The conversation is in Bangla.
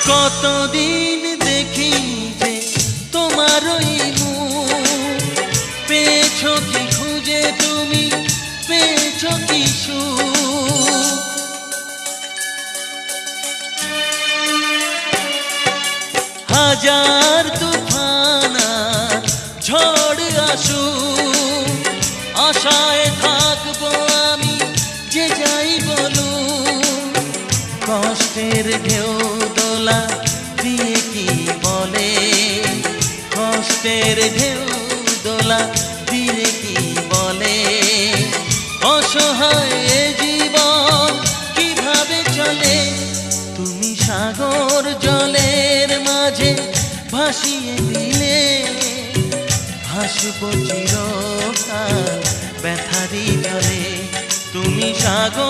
কতদিন দেখিনি যে তোমার ওই মুখ, পেয়েছো কি খুঁজে তুমি, পেয়েছো কি সুখ। হাজার তুফান আর ঝড় আসুক, আশায় থাকবো আমি যে যাই বলুক। কষ্টের ঢেউ দোলা দিয়ে কি বলে, কষ্টের ঢেউ দোলা দিয়ে কি বলে, অসহায় এ জীবন কিভাবে চলে। তুমি সাগর জলের মাঝে ভাসিয়ে দিলে, ভাসবো চিরকাল ব্যথারি জলে। তুমি সাগর